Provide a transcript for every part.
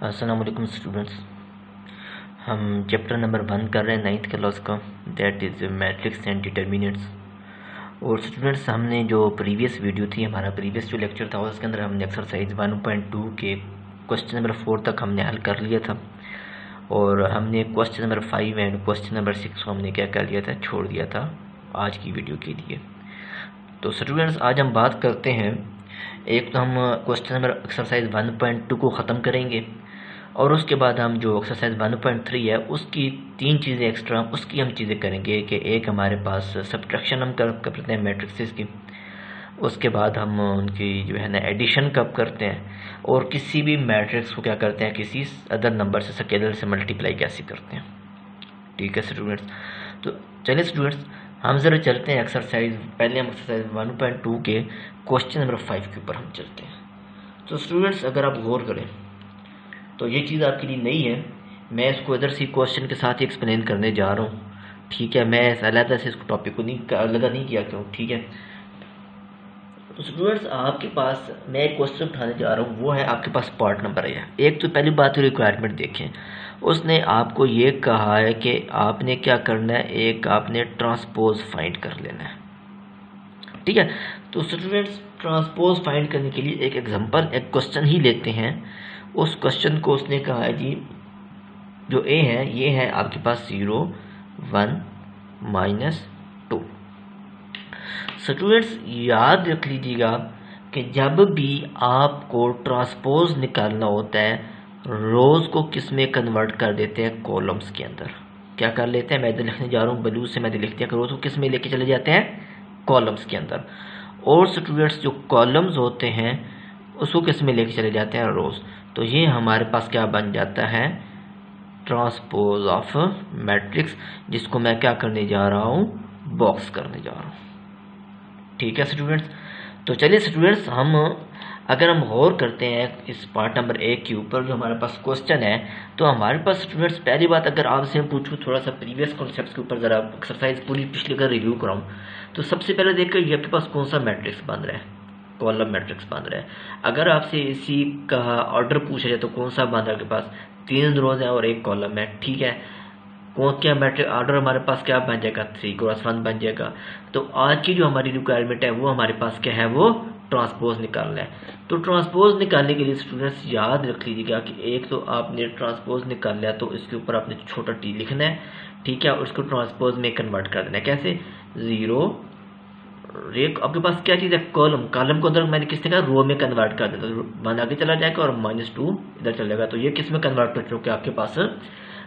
अस्सलाम वालेकुम स्टूडेंट्स। हम चैप्टर नंबर 1 कर रहे हैं 9th क्लास का, that is matrix and determinants. और स्टूडेंट्स, हमने जो प्रीवियस वीडियो थी, हमारा प्रीवियस जो लेक्चर था, उसके अंदर हमने एक्सरसाइज 1.2 के क्वेश्चन नंबर 4 तक हमने हल कर लिया था। और हमने question number 5 and question number 6 को हमने क्या कर लिया था, छोड़ दिया था आज की वीडियो के लिए। तो स्टूडेंट्स, आज हम बात करते हैं, एक तो हम क्वेश्चन नंबर एक्सरसाइज 1.2 को ख़त्म करेंगे और उसके बाद हम जो एक्सरसाइज 1.3 है उसकी 3 चीज़ें एक्स्ट्रा उसकी हम चीज़ें करेंगे कि एक हमारे पास सब्ट्रैक्शन हम करते हैं मैट्रिक्सेस की, उसके बाद हम उनकी जो है ना एडिशन कब करते हैं, और किसी भी मैट्रिक्स को क्या करते हैं, किसी अदर नंबर से स्केलर से मल्टीप्लाई कैसे करते हैं। ठीक है स्टूडेंट्स, तो चलिए स्टूडेंट्स, हम ज़रा चलते हैं एक्सरसाइज, पहले हम एक्सरसाइज 1.2 के क्वेश्चन नंबर 5 के ऊपर हम चलते हैं। तो स्टूडेंट्स, अगर आप गौर करें तो ये चीज़ आपके लिए नई है, मैं इसको इधर से क्वेश्चन के साथ ही एक्सप्लेन करने जा रहा हूँ। ठीक है, मैं अलग से इसको टॉपिक को अलग नहीं किया क्यों। ठीक है, तो स्टूडेंट्स, आपके पास मैं एक क्वेश्चन उठाने जा रहा हूँ, वो है आपके पास पार्ट नंबर है। एक तो पहली बात रिक्वायरमेंट देखें, उसने आपको ये कहा है कि आपने क्या करना है, एक आपने ट्रांसपोज फाइंड कर लेना है। ठीक है, तो स्टूडेंट्स, ट्रांसपोज फाइंड करने के लिए एक एग्जांपल, एक क्वेश्चन ही लेते हैं। उस क्वेश्चन को उसने कहा है जी, जो ए है ये है आपके पास 0 1 -2। स्टूडेंट्स, याद रख लीजिएगा कि जब भी आपको ट्रांसपोज निकालना होता है, रोज को किस में कन्वर्ट कर देते हैं, कॉलम्स के अंदर। क्या कर लेते हैं, मैं इधर लिखने जा रहा हूँ ब्लू से, मैंने लिख दिया कि रोज को किस में लेके चले जाते हैं, कॉलम्स के अंदर। और स्टूडेंट्स, जो कॉलम्स होते हैं उसको किस में लेके चले जाते हैं, रोज। तो ये हमारे पास क्या बन जाता है, ट्रांसपोज ऑफ मैट्रिक्स, जिसको मैं क्या करने जा रहा हूँ, बॉक्स करने जा रहा हूँ। ठीक है स्टूडेंट्स, तो चलिए स्टूडेंट्स, अगर हम गौर करते हैं इस पार्ट नंबर 1 के ऊपर जो हमारे पास क्वेश्चन है, तो हमारे पास स्टूडेंट्स पहली बात, अगर आपसे मैं पूछूं थोड़ा सा प्रीवियस कॉन्सेप्ट्स के ऊपर, ज़रा एक्सरसाइज पूरी पिछली का रिव्यू कराऊं, तो सबसे पहले देखकर ये आपके पास कौन सा मैट्रिक्स बन रहा है, कॉलम मैट्रिक्स बन रहा है। अगर आपसे इसी का ऑर्डर पूछा जाए तो कौन सा बन रहा है, आपके पास 3 रोज है और 1 कॉलम है। ठीक है, कौन क्या मैट्रिक ऑर्डर हमारे पास क्या बन जाएगा, 3x1 बन जाएगा। तो आज की जो हमारी रिक्वायरमेंट है वो हमारे पास क्या है, वो ट्रांसपोज निकालना है। तो ट्रांसपोज निकालने के लिए स्टूडेंट्स याद रख लीजिएगा कि एक तो आपने ट्रांसपोज निकालना है तो इसके ऊपर आपने छोटा टी लिखना है। ठीक है, और उसको ट्रांसपोज में कन्वर्ट कर देना है। कैसे, 0 एक आपके पास क्या चीज़ है, कॉलम, कॉलम को अंदर मैंने किस तरह रो में कन्वर्ट कर देता, 1 आगे चला जाएगा और -2 इधर चलेगा। तो ये किस में कन्वर्ट हो चुका है, आपके पास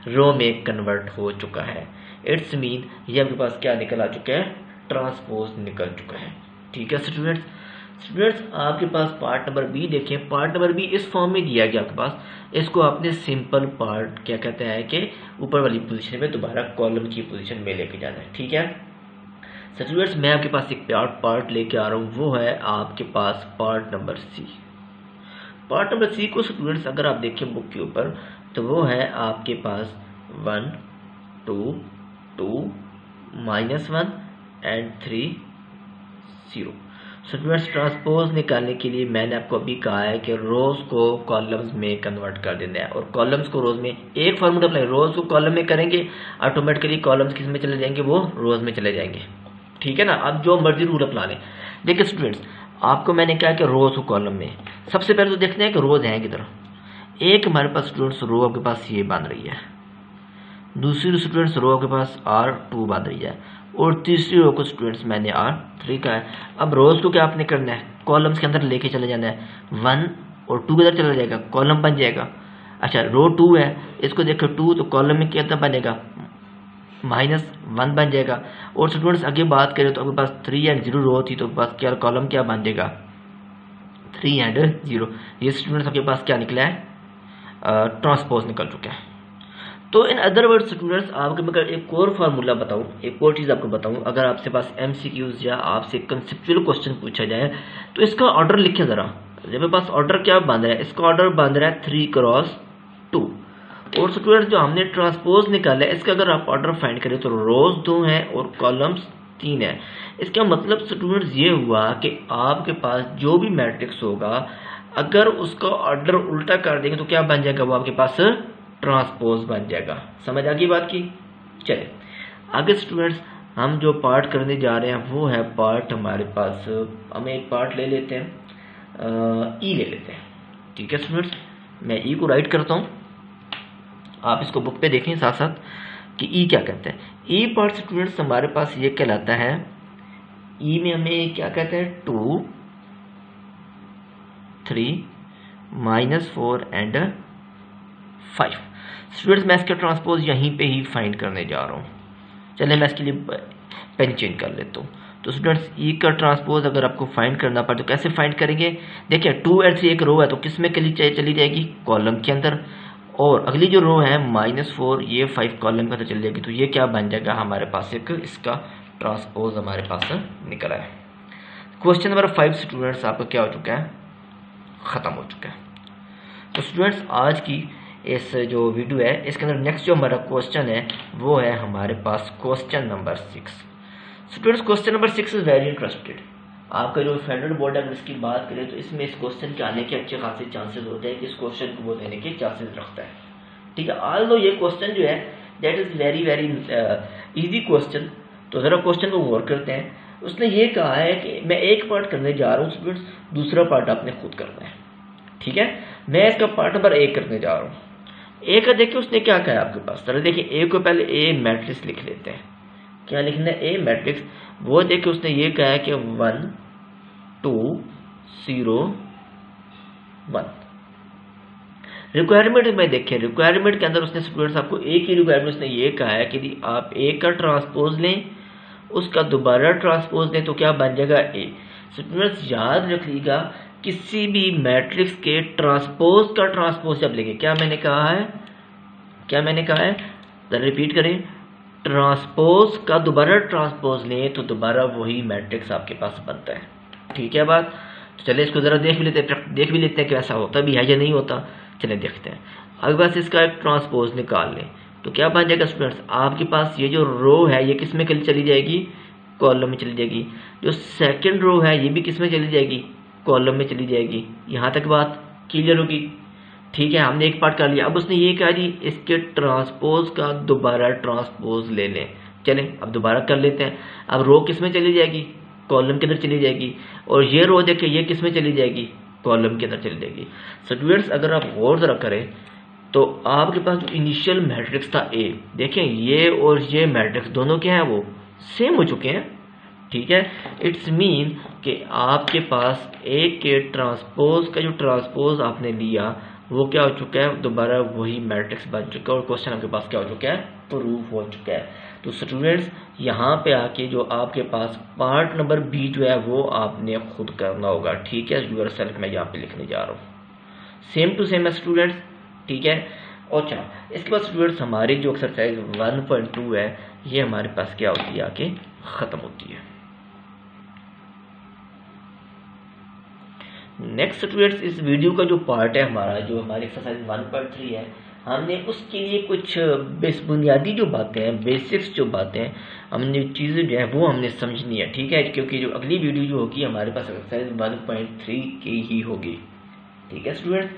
रो में कन्वर्ट हो चुका है। इट्स मीन ये आपके पास क्या निकल आ चुका है, ट्रांसपोज निकल चुका है। ठीक है स्टूडेंट्स, आपके पास पार्ट नंबर बी देखें, पार्ट नंबर बी इस फॉर्म में दिया गया आपके पास, इसको आपने सिंपल पार्ट क्या कहते हैं कि ऊपर वाली पोजीशन में दोबारा कॉलम की पोजीशन में लेके जाना है। ठीक है स्टूडेंट्स, मैं आपके पास एक पार्ट लेके आ रहा हूँ, वो है आपके पास part number C. Part number C को स्टूडेंट्स अगर आप देखें बुक के ऊपर, तो वो है आपके पास 1 2 2 -1 एंड 3 0। स्टूडेंट्स, ट्रांसपोज निकालने के लिए मैंने आपको अभी कहा है कि रोज को कॉलम्स में कन्वर्ट कर देना है, और कॉलम्स को रोज में एक फार्मूला अप्लाई, रोज को कॉलम में करेंगे ऑटोमेटिकली कॉलम्स किस में चले जाएंगे, वो रोज में चले जाएंगे। ठीक है ना, अब जो मर्जी रूल अपना लें। देखिए स्टूडेंट्स, आपको मैंने क्या कि रोज को कॉलम में, सबसे पहले तो देखते हैं कि रोज हैं किधर। एक हमारे पास स्टूडेंट्स रो आपके पास ये बन रही है, दूसरी स्टूडेंट्स रो आपके पास R2 बन रही है, और तीसरी रो को स्टूडेंट्स मैंने R3 का है। अब रोज को क्या आपने करना है, कॉलम्स के अंदर लेके चले जाना है, 1 और 2 किधर चला जाएगा, कॉलम बन जाएगा। अच्छा, रो 2 है, इसको देखो 2 तो कॉलम में कितना बनेगा, -1 बन जाएगा। और स्टूडेंट्स आगे बात करें तो आपके पास 3 एंड 0 रो थी, तो बस क्या कॉलम क्या बन जाएगा, 3 एंड 0। ये स्टूडेंट्स आपके पास क्या निकला है, ट्रांसपोज निकल चुका है। तो इन अदर वर्ड स्टूडेंट्स, आपको मैं एक और फार्मूला बताऊं, एक और चीज़ आपको बताऊं, अगर आपसे पास MCQs या आपसे कंसेप्चुअल क्वेश्चन पूछा जाए तो इसका ऑर्डर लिखें ज़रा। मेरे पास ऑर्डर क्या बन रहा है, इसका ऑर्डर बन रहा है 3x2। और स्टूडेंट्स, जो हमने ट्रांसपोज निकाला है, इसका अगर आप ऑर्डर फाइंड करें तो रोज 2 हैं और कॉलम्स 3 है। इसका मतलब स्टूडेंट्स ये हुआ कि आपके पास जो भी मैट्रिक्स होगा, अगर उसका ऑर्डर उल्टा कर देंगे तो क्या बन जाएगा, वो आपके पास ट्रांसपोज बन जाएगा। समझ आ गई बात की। चलिए आगे स्टूडेंट्स हम जो पार्ट करने जा रहे हैं वो है पार्ट हमारे पास, हम एक पार्ट ले लेते हैं, ई ले लेते हैं। ठीक है स्टूडेंट्स, मैं ई को राइट करता हूँ, आप इसको बुक पे देखें साथ साथ कि ई क्या कहते हैं। ई पार्ट स्टूडेंट्स हमारे पास ये कहलाता है, ई में हमें क्या कहते हैं 2 3 -4 एंड 5। स्टूडेंट्स मैं इसका ट्रांसपोज यहीं पे ही फाइंड करने जा रहा हूँ। चलिए मैं इसके लिए पेन चेंज कर लेता हूँ। तो स्टूडेंट्स ई का ट्रांसपोज अगर आपको फाइंड करना पड़े तो कैसे फाइंड करेंगे, देखिए 2 और 3 एक रो है तो किस में चली जाएगी, कॉलम के अंदर, और अगली जो रो है -4 ये 5 कॉलम के अंदर चली जाएगी। तो ये क्या बन जाएगा हमारे पास, एक इसका ट्रांसपोज हमारे पास निकला है। क्वेश्चन नंबर 5 स्टूडेंट्स आपका क्या हो चुका है, ख़त्म हो चुका है। तो स्टूडेंट्स आज की इस जो वीडियो है इसके अंदर नेक्स्ट जो हमारा क्वेश्चन है वो है हमारे पास question number 6। Students question number 6 is very interested. आपका जो फेडरल बोर्ड है अगर इसकी बात करें तो इसमें इस क्वेश्चन के आने के अच्छे खासे चांसेस होते हैं कि इस क्वेश्चन को वो देने के चांसेस रखता है। ठीक है, ऑल्दो ये क्वेश्चन जो है that is very very easy question. तो ज़रा क्वेश्चन को गौर करते हैं। उसने ये कहा है कि मैं एक पार्ट करने जा रहा हूँ स्टूडेंट्स, दूसरा पार्ट आपने खुद करना है। ठीक है, मैं इसका पार्ट नंबर 1 करने जा रहा हूँ। ए का देखिए उसने क्या कहा है आपके पास, जरा देखिए ए को पहले ए मैट्रिक्स लिख लेते हैं। क्या लिखना है, ए मैट्रिक्स। वो देखिए उसने ये कहा है कि 1 2 0 1। रिक्वायरमेंट में देखिए, रिक्वायरमेंट के अंदर उसने स्टूडेंट्स आपको एक ही रिक्वायरमेंट उसने ये कहा है कि आप ए का ट्रांसपोज लें, उसका दोबारा ट्रांसपोज लें तो क्या बन जाएगा ए। स्टूडेंट्स याद रखिएगा किसी भी मैट्रिक्स के ट्रांसपोज का ट्रांसपोज जब लेंगे, क्या मैंने कहा है, जरा रिपीट करें, ट्रांसपोज का दोबारा ट्रांसपोज लें तो दोबारा वही मैट्रिक्स आपके पास बनता है। ठीक है बात। तो चलिए इसको ज़रा देख भी लेते हैं कि ऐसा होता भी है या नहीं होता। चलिए देखते हैं। अगर बस इसका एक ट्रांसपोज निकाल लें तो क्या बन जाएगा स्टूडेंट्स, आपके पास ये जो रो है ये किस में चली जाएगी, कॉलम में चली जाएगी। जो सेकंड रो है ये भी किस में चली जाएगी, कॉलम में चली जाएगी। यहाँ तक बात क्लियर होगी। ठीक है, हमने एक पार्ट कर लिया। अब उसने ये कहा जी इसके ट्रांसपोज का दोबारा ट्रांसपोज ले लें। चलें अब दोबारा कर लेते हैं। अब रो किस में चली जाएगी, कॉलम के अंदर चली जाएगी, और ये रो देखिए ये किस में चली जाएगी, कॉलम के अंदर चली जाएगी। स्टूडेंट्स अगर आप गौर जरा करें तो आपके पास जो इनिशियल मैट्रिक्स था ए, देखें ये और ये मैट्रिक्स दोनों क्या हैं, वो सेम हो चुके हैं। ठीक है, इट्स मीन कि आपके पास ए के ट्रांसपोज का जो ट्रांसपोज आपने लिया वो क्या हो चुका है, दोबारा वही मैट्रिक्स बन चुका है और क्वेश्चन आपके पास क्या हो चुका है, प्रूफ हो चुका है। तो स्टूडेंट्स यहाँ पे आके जो आपके पास पार्ट नंबर बी जो है वो आपने खुद करना होगा। ठीक है, यूर सेल्फ मैं यहाँ पे लिखने जा रहा हूँ, सेम टू सेम है स्टूडेंट्स। ठीक है, अच्छा इसके बाद स्टूडेंट्स हमारी जो एक्सरसाइज 1.2 है ये हमारे पास क्या होती है, आके ख़त्म होती है। नेक्स्ट स्टूडेंट्स इस वीडियो का जो पार्ट है हमारा, जो हमारी एक्सरसाइज 1.3 है, हमने उसके लिए कुछ बुनियादी जो बातें हैं, बेसिक्स जो बातें हैं, हमने चीज़ें जो है वो हमने समझनी है। ठीक है, क्योंकि जो अगली वीडियो जो होगी हमारे पास एक्सरसाइज 1.3 की ही होगी। ठीक है स्टूडेंट्स,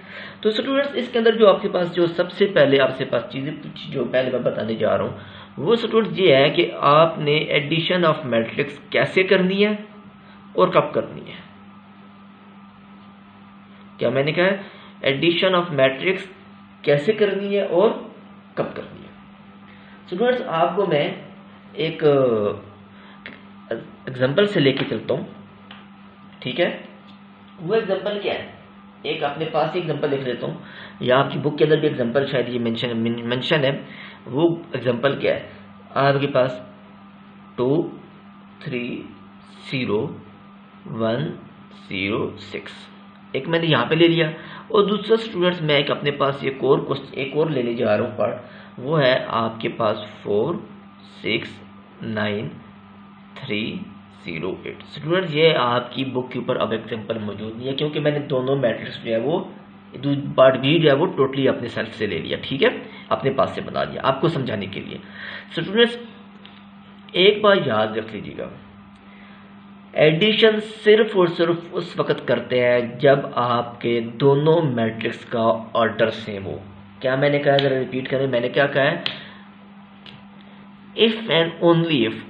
तो स्टूडेंट्स इसके अंदर जो आपके पास जो सबसे पहले आपके पास चीज़ें जो पहले मैं बताने जा रहा हूँ वो स्टूडेंट्स ये है कि आपने एडिशन ऑफ मैट्रिक्स कैसे करनी है और कब करनी है। क्या मैंने कहा है, एडिशन ऑफ मैट्रिक्स कैसे करनी है और कब करनी है। स्टूडेंट्स आपको मैं एक एग्जांपल से लेके चलता हूँ। ठीक है, वो एग्जांपल क्या है, एक अपने पास ही एग्जांपल लिख लेता हूँ, या आपकी बुक के अंदर भी एग्जांपल शायद ये मेंशन है। वो एग्जांपल क्या है, आपके पास 2 3 0 1 0 6 एक मैंने यहाँ पे ले लिया, और दूसरा स्टूडेंट्स मैं एक अपने पास एक और लेने जा रहा हूँ पार्ट, वो है आपके पास 4 6 9 3 0 8। स्टूडेंट्स ये आपकी बुक के ऊपर अब एग्जाम्पल मौजूद नहीं है क्योंकि मैंने दोनों मैट्रिक्स जो है वो पार्ट बी जो है वो टोटली अपने सेल्फ से ले लिया। ठीक है, अपने पास से बना लिया आपको समझाने के लिए। स्टूडेंट्स एक बार याद रख लीजिएगा, एडिशन सिर्फ और सिर्फ उस वक्त करते हैं जब आपके दोनों मैट्रिक्स का ऑर्डर सेम हो। क्या मैंने कहा, जरा रिपीट करें, मैंने क्या कहा है, इफ एंड ओनली इफ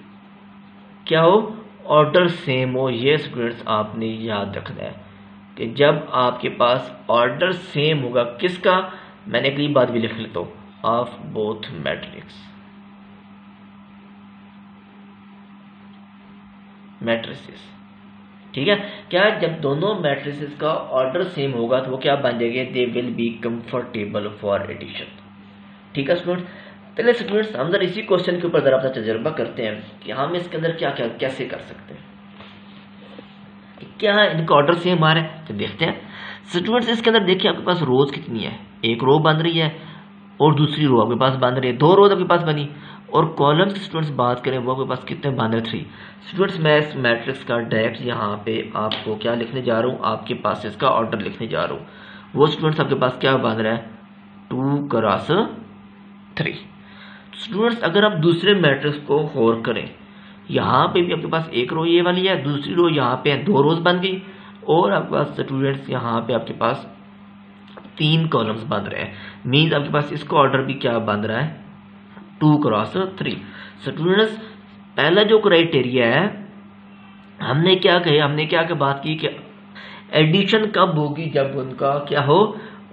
क्या हो, ऑर्डर सेम हो। ये स्टूडेंट्स आपने याद रखना है कि जब आपके पास ऑर्डर सेम होगा किसका, मैंने अगली बात भी लिख लेता हूँ, ऑफ बोथ मैट्रिसेस। ठीक है, क्या जब दोनों मैट्रिसेस का ऑर्डर सेम होगा तो वो क्या बन जाएंगे, they will be comfortable for addition. ठीक है स्टूडेंट्स, पहले स्टूडेंट्स हम जरा इसी क्वेश्चन के ऊपर जरा अपना तजर्बा करते हैं कि हम इसके अंदर क्या क्या कैसे कर सकते हैं, क्या इनका ऑर्डर सेम आ रहा है। तो देखते हैं स्टूडेंट्स, इसके अंदर देखिए आपके पास रोज कितनी है, एक रो बन रही है और दूसरी रो आपके पास बन रही है, दो रोज आपके पास बनी। और कॉलम्स की स्टूडेंट्स बात करें वो आपके पास कितने बन रहे, 3। स्टूडेंट्स मैं इस मैट्रिक्स का डायरेक्ट यहाँ पे आपको क्या लिखने जा रहा हूँ, आपके पास इसका ऑर्डर लिखने जा रहा हूँ। वो स्टूडेंट्स आपके पास क्या बन रहा है, 2 क्रॉस 3। स्टूडेंट्स अगर आप दूसरे मैट्रिक्स को गौर करें, यहाँ पे भी आपके पास एक रो ये वाली है, दूसरी रो यहाँ पे 2 रोज बन गई, और आपके पास स्टूडेंट्स यहाँ पे आपके पास 3 कॉलम्स बन रहे हैं। मीन्स आपके पास इसका ऑर्डर भी क्या बन रहा है, 2 क्रॉस 3। स्टूडेंट्स पहला जो क्राइटेरिया है, हमने क्या कहे, हमने क्या बात की कि एडिशन कब होगी, जब उनका क्या हो,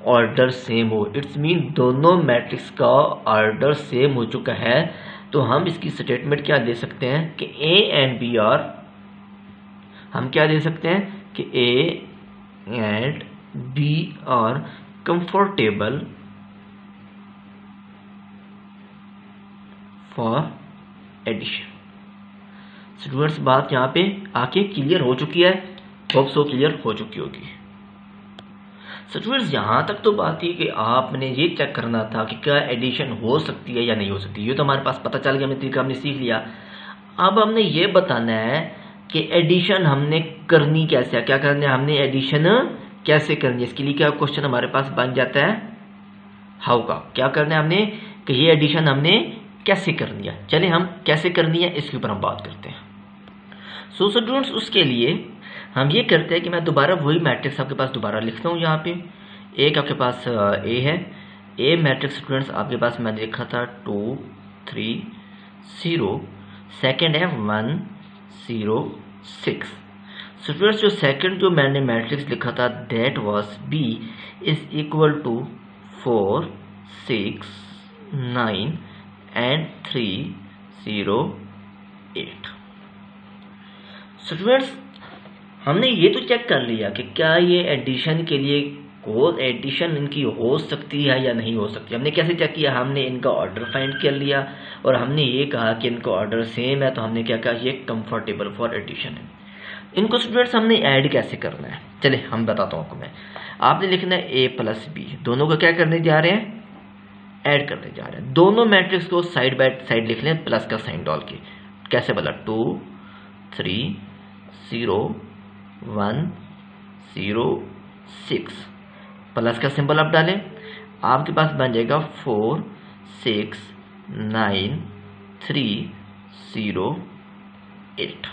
ऑर्डर सेम हो। इट्स मीन दोनों मैट्रिक्स का ऑर्डर सेम हो चुका है, तो हम इसकी स्टेटमेंट क्या दे सकते हैं कि ए एंड बी आर, हम क्या दे सकते हैं कि A and B are comfortable for addition. Students बात यहाँ पे आके क्लियर हो चुकी है, होप सो क्लियर हो चुकी होगी। स्टूडेंट्स यहाँ तक तो बात थी कि आपने ये चेक करना था कि क्या एडिशन हो सकती है या नहीं हो सकती, ये तो हमारे पास पता चल गया, हमने तरीका हमने सीख लिया। अब हमने ये बताना है कि एडिशन हमने करनी कैसे है, क्या करना है, हमने एडिशन कैसे करनी है। इसके लिए क्या क्वेश्चन हमारे पास बन जाता है, हाउ का, क्या करना है हमने कि ये एडिशन हमने कैसे करनी है। चले हम कैसे करनी है इसके ऊपर हम बात करते हैं। सो स्टूडेंट्स उसके लिए हम ये करते हैं कि मैं दोबारा वही मैट्रिक्स आपके पास दोबारा लिखता हूँ। यहाँ पे एक आपके पास ए है, ए मैट्रिक्स स्टूडेंट्स आपके पास मैंने लिखा था 2 3 0, सेकेंड है 1 0 6। स्टूडेंट्स जो सेकेंड जो मैंने मैट्रिक्स लिखा था that was B is equal to 4 6 9 and 3 0 8। Students हमने ये तो चेक कर लिया कि क्या ये एडिशन के लिए एडिशन इनकी हो सकती है या नहीं हो सकती। हमने कैसे चेक किया, हमने इनका ऑर्डर फाइंड कर लिया और हमने ये कहा कि इनका ऑर्डर सेम है, तो हमने क्या कहा, ये कंफर्टेबल फॉर एडिशन है। इनको स्टूडेंट्स हमने ऐड कैसे करना है, चले हम बताता हूँ आपको मैं। आपने लिखना है ए प्लस बी, दोनों को क्या करने जा रहे हैं, ऐड करने जा रहे हैं। दोनों मैट्रिक्स को साइड बाय साइड लिख लें प्लस का साइन डाल के। कैसे बोला, 2 3 0 1 0 6, प्लस का सिंबल आप डालें, आपके पास बन जाएगा 4 6 9 3 0 8।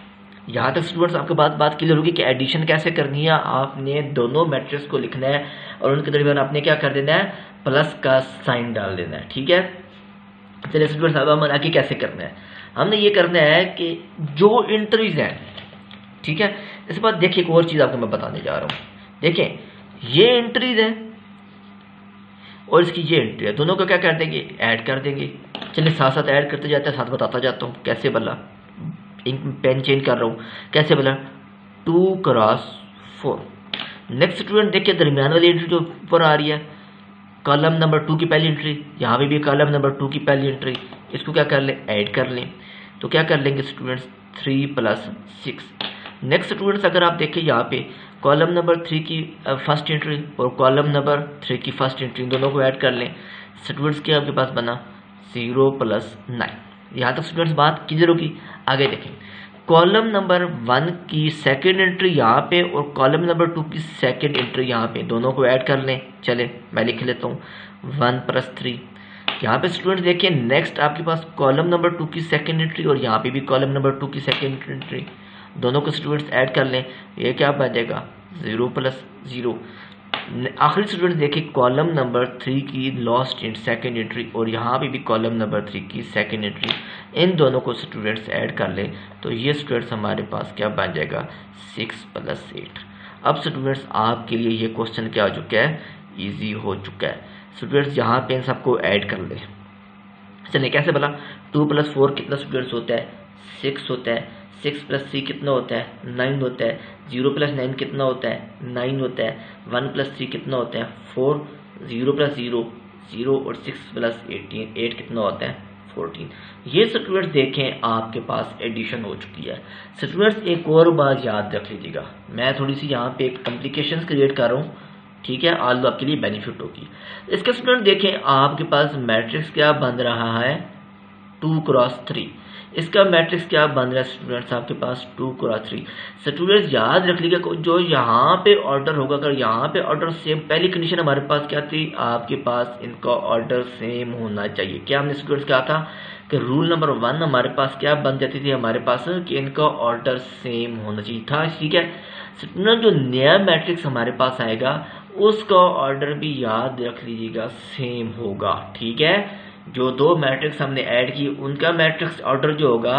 यहाँ तक स्टूडेंट्स आपके बात क्लियर होगी कि एडिशन कैसे करनी है। आपने दोनों मैट्रिक्स को लिखना है और उनके दरमियान आपने क्या कर देना है, प्लस का साइन डाल देना है। ठीक है, चलिए स्टूडेंट्स अब हम आगे कैसे करना है, हमने ये करना है कि जो एंट्रीज हैं, ठीक है, इस बात देखिए एक और चीज़ आपको मैं बताने जा रहा हूँ। देखें ये एंट्रीज है और इसकी ये एंट्री है, दोनों को क्या कर देंगे, ऐड कर देंगे। चलिए साथ साथ ऐड करते जाते हैं, साथ बताता जाता हूँ कैसे बोला, पेन चेंज कर रहा हूँ, कैसे बोला 2 क्रॉस 4। नेक्स्ट स्टूडेंट देखिए दरमियान वाली एंट्री जो ऊपर आ रही है, कॉलम नंबर 2 की पहली एंट्री, यहाँ पे भी कॉलम नंबर 2 की पहली एंट्री, इसको क्या कर लें, ऐड कर लें। तो क्या कर लेंगे स्टूडेंट्स 3 + 6। नेक्स्ट स्टूडेंट्स अगर आप देखें यहाँ पे कॉलम नंबर 3 की फर्स्ट एंट्री और कॉलम नंबर 3 की फर्स्ट एंट्री दोनों को ऐड कर लें, स्टूडेंट्स के आपके पास बना 0 + 9। यहाँ तक स्टूडेंट्स बात क्लियर होगी। आगे देखें कॉलम नंबर 1 की सेकेंड एंट्री यहाँ पे और कॉलम नंबर 2 की सेकेंड एंट्री यहाँ पे, दोनों को ऐड कर लें। चले मैं लिख लेता हूँ 1 + 3। यहाँ पे स्टूडेंट्स देखिए नेक्स्ट आपके पास कॉलम नंबर 2 की सेकेंड एंट्री और यहाँ पे भी कॉलम नंबर 2 की सेकेंड एंट्री, दोनों को स्टूडेंट्स ऐड कर लें, ये क्या बन जाएगा 0 + 0। आखिरी स्टूडेंट्स देखिए कॉलम नंबर 3 की लास्ट एंड सेकंड एंट्री और यहाँ पे भी कॉलम नंबर 3 की सेकंड एंट्री, इन दोनों को स्टूडेंट्स ऐड कर लें तो ये स्टूडेंट्स हमारे पास क्या बन जाएगा 6 + 8। अब स्टूडेंट्स आपके लिए ये क्वेश्चन क्या हो चुका है, ईजी हो चुका है। स्टूडेंट्स यहाँ पे इन सबको ऐड कर लें। चलिए कैसे बोला, 2 + 4 कितना स्टूडेंट्स होता है 6 होता है, 6 + 3 कितना होता है 9 होता है, 0 + 9 कितना होता है 9 होता है, 1 + 3 कितना होता है 4, 0 + 0 0 और 6 + 18 8 कितना होता है 14। ये स्टूडेंट्स देखें आपके पास एडिशन हो चुकी है। स्टूडेंट्स एक और बात याद रख लीजिएगा, मैं थोड़ी सी यहाँ पे एक कॉम्प्लिकेशंस क्रिएट कर रहा हूँ, ठीक है, आल्लो आपके लिए बेनिफिट होगी। इसके स्टूडेंट देखें आपके पास मैट्रिक्स क्या बन रहा है 2 × 3। इसका मैट्रिक्स क्या बन रहा है स्टूडेंट्स आपके पास 2 × 3। स्टूडेंट्स याद रख लीजिएगा जो यहाँ पे ऑर्डर होगा, अगर यहाँ पे ऑर्डर सेम, पहली कंडीशन हमारे पास क्या थी, आपके पास इनका ऑर्डर सेम होना चाहिए। क्या हमने स्टूडेंट्स कहा था कि रूल नंबर 1 हमारे पास क्या बन जाती थी हमारे पास कि इनका ऑर्डर सेम होना चाहिए था, ठीक है। स्टूडेंट जो नया मैट्रिक्स हमारे पास आएगा उसका ऑर्डर भी याद रख लीजिएगा सेम होगा, ठीक है। जो दो मैट्रिक्स हमने ऐड किए उनका मैट्रिक्स ऑर्डर जो होगा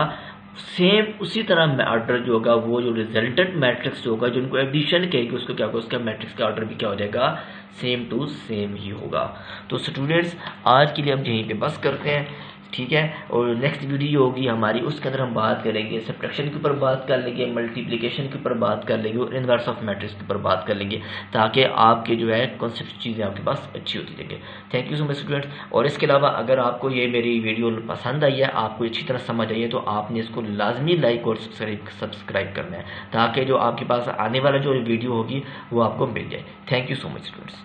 सेम उसी तरह ऑर्डर जो होगा वो जो रिजल्टेंट मैट्रिक्स जो होगा जो उनको एडिशन कहेगी उसको क्या होगा, उसका मैट्रिक्स का ऑर्डर भी क्या हो जाएगा सेम टू सेम ही होगा। तो स्टूडेंट्स आज के लिए हम यहीं पे बस करते हैं, ठीक है। और नेक्स्ट वीडियो होगी हमारी, उसके अंदर हम बात करेंगे सब्ट्रैक्शन के ऊपर बात कर लेंगे, मल्टीप्लिकेशन के ऊपर बात कर लेंगे और इनवर्स ऑफ मैट्रिक्स के ऊपर बात कर लेंगे, ताकि आपके जो है कॉन्सेप्ट चीज़ें आपके पास अच्छी होती रहेंगी। Thank you so much students. और इसके अलावा अगर आपको ये मेरी वीडियो पसंद आई है, आपको अच्छी तरह समझ आई है, तो आपने इसको लाजमी लाइक और सब्सक्राइब करना है, ताकि जो आपके पास आने वाला जो वीडियो होगी वो आपको मिल जाए। Thank you so much students.